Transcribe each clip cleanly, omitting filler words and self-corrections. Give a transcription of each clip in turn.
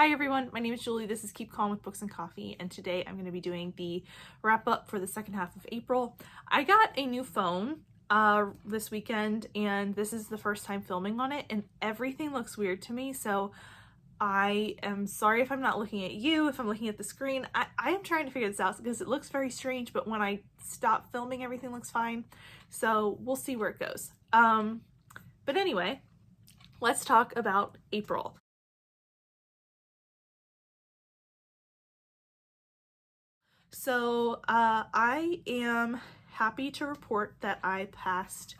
Hi everyone, my name is Julie. This is Keep Calm with Books and Coffee, and today I'm going to be doing the wrap up for the second half of April. I got a new phone this weekend, and this is the first time filming on it, and everything looks weird to me, so I am sorry if I'm not looking at you, if I'm looking at the screen. I am trying to figure this out because it looks very strange, but when I stop filming, everything looks fine, so we'll see where it goes. But anyway, let's talk about April. So I am happy to report that I passed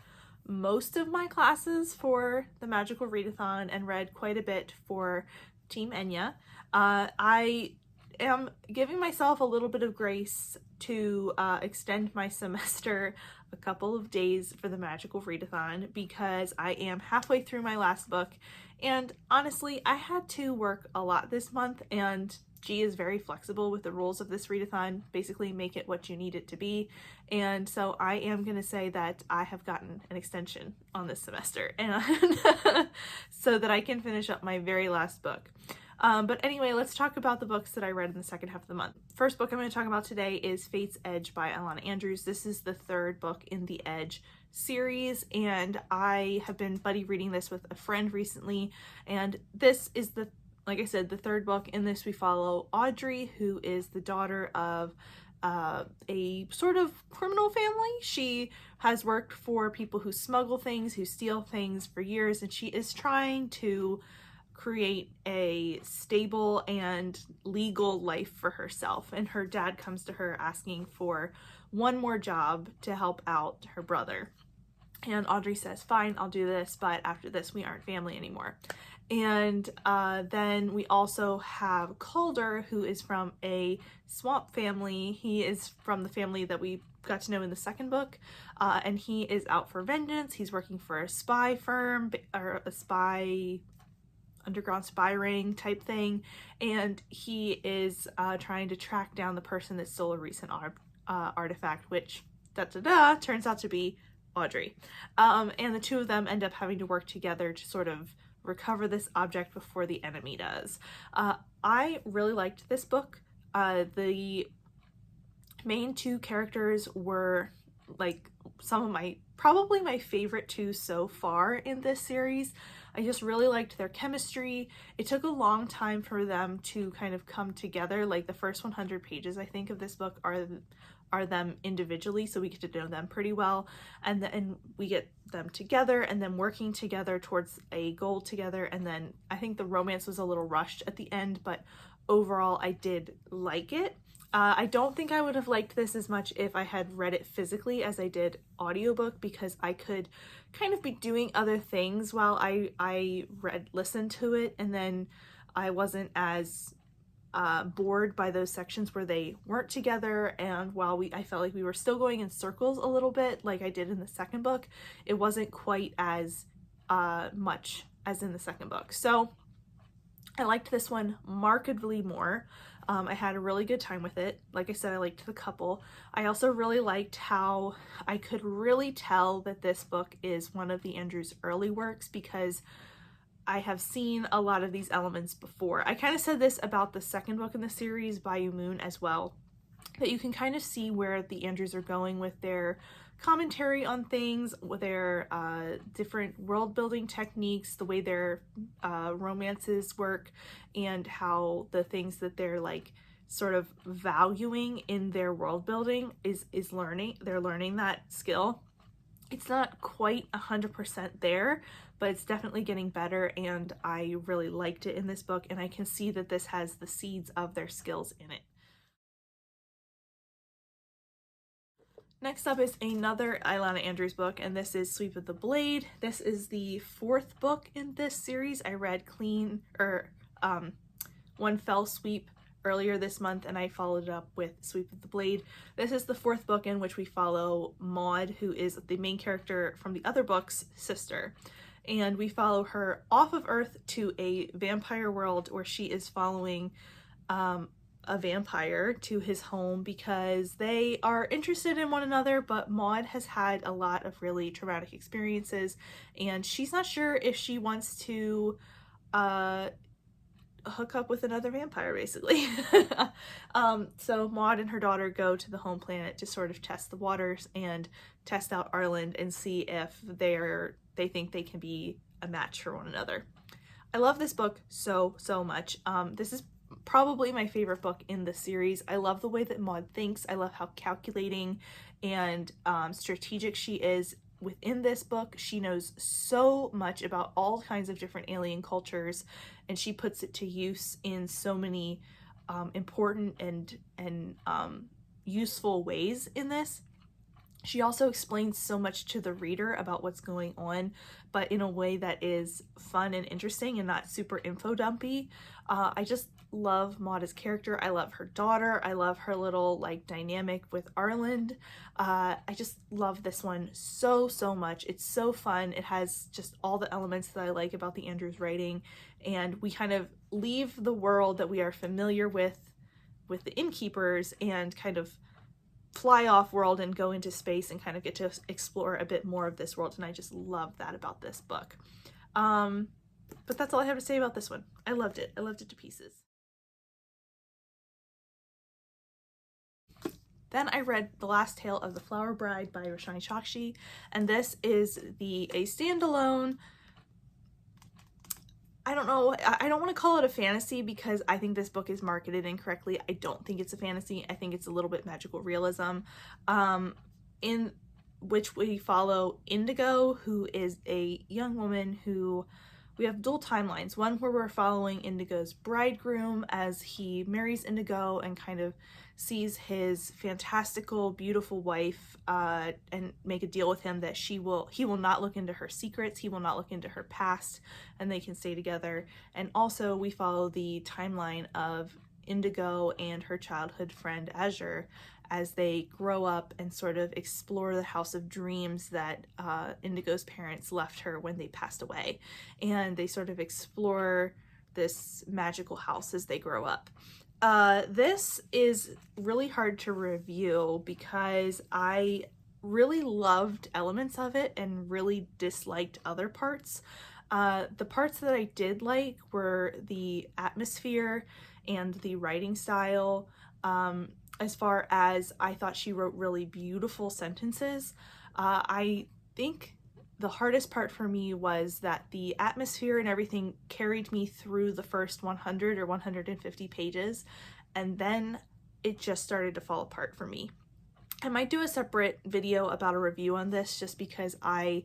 most of my classes for the Magical Readathon and read quite a bit for Team Enya. I am giving myself a little bit of grace to extend my semester a couple of days for the Magical Readathon because I am halfway through my last book, and honestly I had to work a lot this month, and G is very flexible with the rules of this readathon, basically make it what you need it to be, and so I am going to say that I have gotten an extension on this semester and so that I can finish up my very last book. But anyway, let's talk about the books that I read in the second half of the month. First book I'm going to talk about today is Fate's Edge by Ilana Andrews. This is the third book in the Edge series, and I have been buddy reading this with a friend recently, and this is like I said, the third book. In this we follow Audrey, who is the daughter of a sort of criminal family. She has worked for people who smuggle things, who steal things for years, and she is trying to create a stable and legal life for herself. And her dad comes to her asking for one more job to help out her brother. And Audrey says, fine, I'll do this, but after this we aren't family anymore. And then we also have Calder, who is from a swamp family. He is from the family that we got to know in the second book, and he is out for vengeance. He's working for a spy firm, or a underground spy ring type thing, and he is trying to track down the person that stole a recent artifact, which turns out to be Audrey. And the two of them end up having to work together to sort of recover this object before the enemy does. I really liked this book. The main two characters were like probably my favorite two so far in this series. I just really liked their chemistry. It took a long time for them to kind of come together. Like the first 100 pages, I think, of this book are them individually, so we get to know them pretty well, and then we get them together and then working together towards a goal together, and then I think the romance was a little rushed at the end, but overall I did like it. I don't think I would have liked this as much if I had read it physically as I did audiobook, because I could kind of be doing other things while I listened to it, and then I wasn't as bored by those sections where they weren't together, and while I felt like we were still going in circles a little bit like I did in the second book, it wasn't quite as much as in the second book. So I liked this one markedly more. I had a really good time with it. Like I said, I liked the couple. I also really liked how I could really tell that this book is one of the Andrews early works, because I have seen a lot of these elements before. I kind of said this about the second book in the series, Bayou Moon, as well, that you can kind of see where the Andrews are going with their commentary on things, with their different world building techniques, the way their romances work, and how the things that they're like sort of valuing in their world building is learning. They're learning that skill. It's not quite 100% there, but it's definitely getting better, and I really liked it in this book, and I can see that this has the seeds of their skills in it. Next up is another Ilana Andrews book, and this is Sweep of the Blade. This is the fourth book in this series. I read One Fell Sweep earlier this month, and I followed it up with Sweep of the Blade. This is the fourth book in which we follow Maud, who is the main character from the other book's sister. And we follow her off of Earth to a vampire world where she is following a vampire to his home because they are interested in one another, but Maud has had a lot of really traumatic experiences, and she's not sure if she wants to hook up with another vampire, basically. So Maud and her daughter go to the home planet to sort of test the waters and test out Arland and see if they think they can be a match for one another. I love this book so much. This is probably my favorite book in the series. I love the way that Maud thinks. I love how calculating and strategic she is within this book. She knows so much about all kinds of different alien cultures, and she puts it to use in so many important and useful ways in this. She also explains so much to the reader about what's going on, but in a way that is fun and interesting and not super info dumpy. I just love Maud's character. I love her daughter. I love her little like dynamic with Arland. I just love this one so much. It's so fun. It has just all the elements that I like about the Andrews writing, and we kind of leave the world that we are familiar with the innkeepers and kind of fly off world and go into space and kind of get to explore a bit more of this world, and I just love that about this book. But that's all I have to say about this one. I loved it. I loved it to pieces. Then I read The Last Tale of the Flower Bride by Roshani Chokshi, and this is a standalone, I don't know, I don't want to call it a fantasy because I think this book is marketed incorrectly. I don't think it's a fantasy. I think it's a little bit magical realism, in which we follow Indigo, who is a young woman who, we have dual timelines. One where we're following Indigo's bridegroom as he marries Indigo and kind of sees his fantastical, beautiful wife and make a deal with him that he will not look into her secrets, he will not look into her past, and they can stay together. And also we follow the timeline of Indigo and her childhood friend Azure as they grow up and sort of explore the house of dreams that Indigo's parents left her when they passed away. And they sort of explore this magical house as they grow up. This is really hard to review because I really loved elements of it and really disliked other parts. The parts that I did like were the atmosphere and the writing style. As far as I thought she wrote really beautiful sentences. I think the hardest part for me was that the atmosphere and everything carried me through the first 100 or 150 pages, and then it just started to fall apart for me. I might do a separate video about a review on this just because I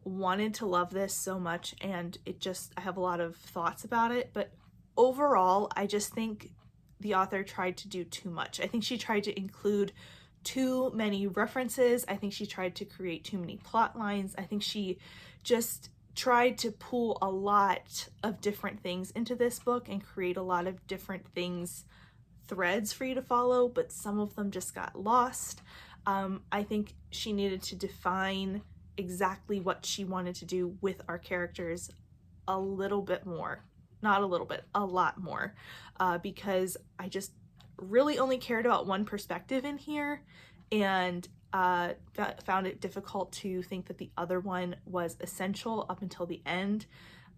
wanted to love this so much, and I have a lot of thoughts about it, but overall I just think the author tried to do too much. I think she tried to include too many references. I think she tried to create too many plot lines. I think she just tried to pull a lot of different things into this book and create a lot of different threads for you to follow, but some of them just got lost. I think she needed to define exactly what she wanted to do with our characters a little bit more. Not a little bit, a lot more, because I just really only cared about one perspective in here, and found it difficult to think that the other one was essential up until the end.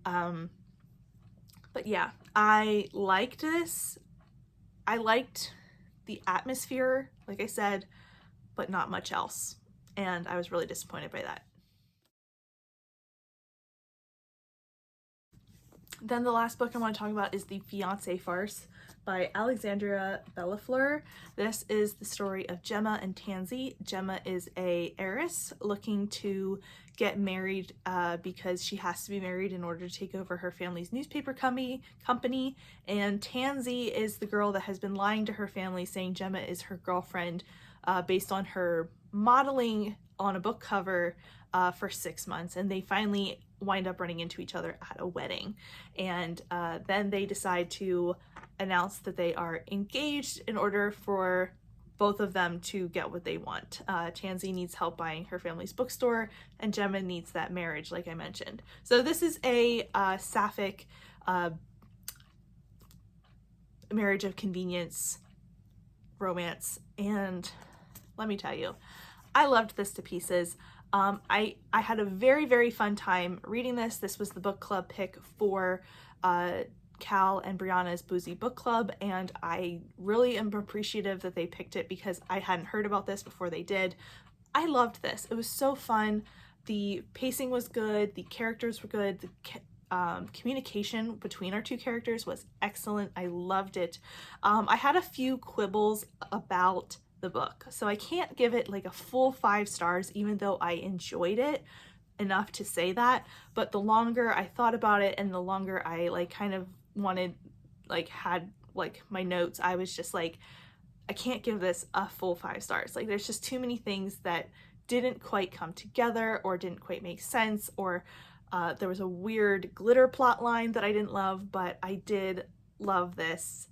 But yeah, I liked this. I liked the atmosphere, like I said, but not much else, and I was really disappointed by that. Then the last book I want to talk about is The Fiancé Farce by Alexandria Bellafleur. This is the story of Gemma and Tansy. Gemma is a heiress looking to get married because she has to be married in order to take over her family's newspaper company, and Tansy is the girl that has been lying to her family saying Gemma is her girlfriend based on her modeling on a book cover for 6 months, and they finally wind up running into each other at a wedding, and then they decide to announce that they are engaged in order for both of them to get what they want. Tansy needs help buying her family's bookstore, and Gemma needs that marriage, like I mentioned. So this is a sapphic marriage of convenience romance, and let me tell you, I loved this to pieces. I had a very fun time reading this. This was the book club pick for Cal and Brianna's Boozy Book Club, and I really am appreciative that they picked it because I hadn't heard about this before they did. I loved this. It was so fun. The pacing was good, the characters were good, the communication between our two characters was excellent. I loved it. I had a few quibbles about the book, so I can't give it like a full 5 stars, even though I enjoyed it enough to say that. But the longer I thought about it and the longer I like kind of wanted, like had like my notes, I was just like, I can't give this a full 5 stars. Like there's just too many things that didn't quite come together or didn't quite make sense, or there was a weird glitter plot line that I didn't love, but I did love this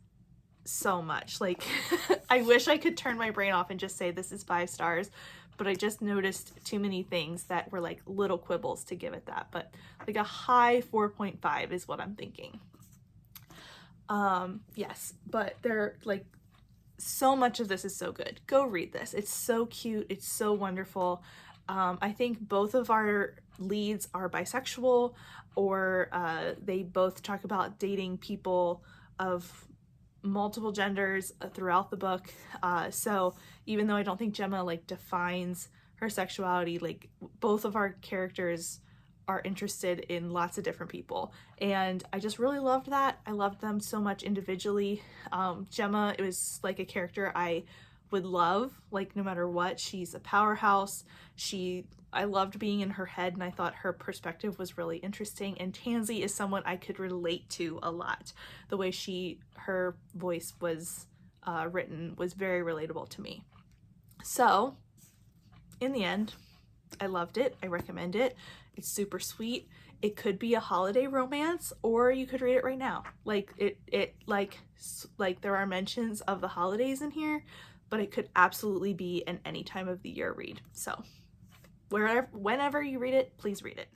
so much. Like I wish I could turn my brain off and just say this is 5 stars, but I just noticed too many things that were like little quibbles to give it that. But like a high 4.5 is what I'm thinking. Yes, but they're like, so much of this is so good. Go read this. It's so cute. It's so wonderful. I think both of our leads are bisexual, or they both talk about dating people of multiple genders throughout the book. So even though I don't think Gemma like defines her sexuality, like both of our characters are interested in lots of different people, and I just really loved that. I loved them so much individually. Gemma, it was like a character I would love, like no matter what. She's a powerhouse. I loved being in her head, and I thought her perspective was really interesting. And Tansy is someone I could relate to a lot. The way her voice was written was very relatable to me. So in the end, I loved it. I recommend it. It's super sweet. It could be a holiday romance, or you could read it right now. Like like there are mentions of the holidays in here, but it could absolutely be an any time of the year read. So whenever you read it, please read it.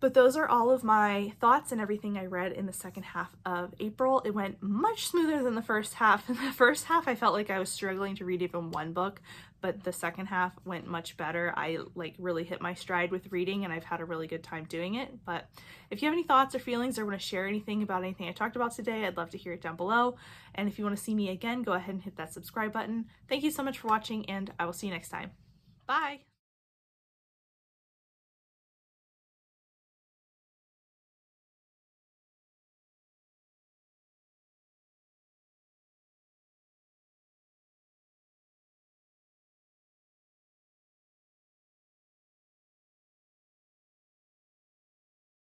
But those are all of my thoughts and everything I read in the second half of April. It went much smoother than the first half. In the first half, I felt like I was struggling to read even one book, but the second half went much better. I like really hit my stride with reading, and I've had a really good time doing it. But if you have any thoughts or feelings or want to share anything about anything I talked about today, I'd love to hear it down below. And if you want to see me again, go ahead and hit that subscribe button. Thank you so much for watching, and I will see you next time. Bye!